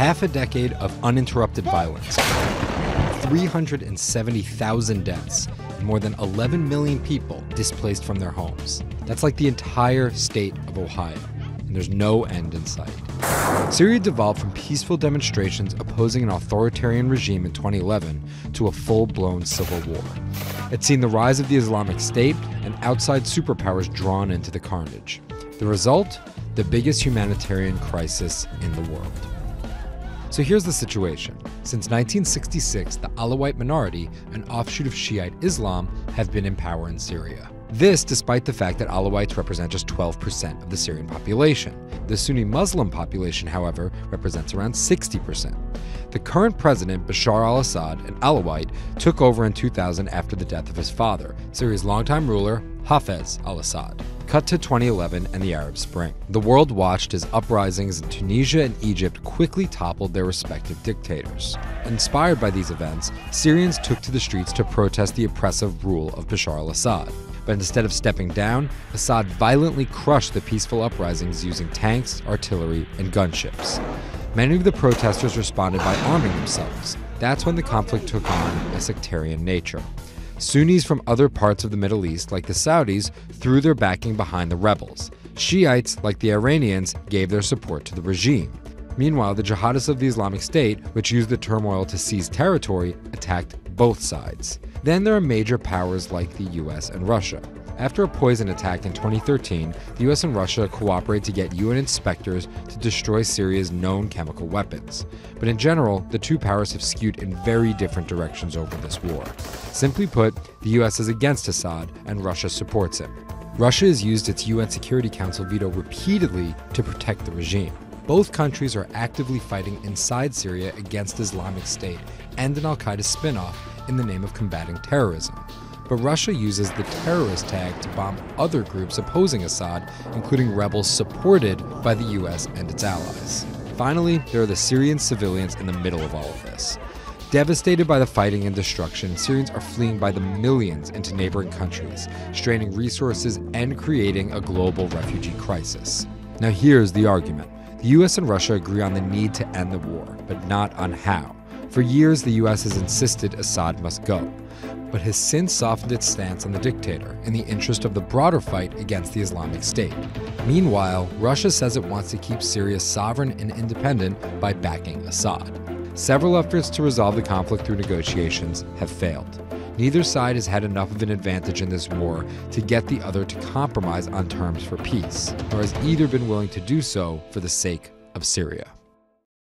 Half a decade of uninterrupted violence, 370,000 deaths, and more than 11 million people displaced from their homes. That's like the entire state of Ohio, and there's no end in sight. Syria devolved from peaceful demonstrations opposing an authoritarian regime in 2011 to a full-blown civil war. It's seen the rise of the Islamic State and outside superpowers drawn into the carnage. The result? The biggest humanitarian crisis in the world. So here's the situation. Since 1966, the Alawite minority, an offshoot of Shiite Islam, have been in power in Syria. This despite the fact that Alawites represent just 12% of the Syrian population. The Sunni Muslim population, however, represents around 60%. The current president, Bashar al-Assad, an Alawite, took over in 2000 after the death of his father, Syria's longtime ruler, Hafez al-Assad. Cut to 2011 and the Arab Spring. The world watched as uprisings in Tunisia and Egypt quickly toppled their respective dictators. Inspired by these events, Syrians took to the streets to protest the oppressive rule of Bashar al-Assad. But instead of stepping down, Assad violently crushed the peaceful uprisings using tanks, artillery, and gunships. Many of the protesters responded by arming themselves. That's when the conflict took on a sectarian nature. Sunnis from other parts of the Middle East, like the Saudis, threw their backing behind the rebels. Shiites, like the Iranians, gave their support to the regime. Meanwhile, the jihadists of the Islamic State, which used the turmoil to seize territory, attacked both sides. Then there are major powers like the US and Russia. After a poison attack in 2013, the US and Russia cooperate to get UN inspectors to destroy Syria's known chemical weapons. But in general, the two powers have skewed in very different directions over this war. Simply put, the US is against Assad and Russia supports him. Russia has used its UN Security Council veto repeatedly to protect the regime. Both countries are actively fighting inside Syria against Islamic State and an al-Qaeda spin-off in the name of combating terrorism. But Russia uses the terrorist tag to bomb other groups opposing Assad, including rebels supported by the US and its allies. Finally, there are the Syrian civilians in the middle of all of this. Devastated by the fighting and destruction, Syrians are fleeing by the millions into neighboring countries, straining resources and creating a global refugee crisis. Now here's the argument. The US and Russia agree on the need to end the war, but not on how. For years, the US has insisted Assad must go, but has since softened its stance on the dictator in the interest of the broader fight against the Islamic State. Meanwhile, Russia says it wants to keep Syria sovereign and independent by backing Assad. Several efforts to resolve the conflict through negotiations have failed. Neither side has had enough of an advantage in this war to get the other to compromise on terms for peace, nor has either been willing to do so for the sake of Syria.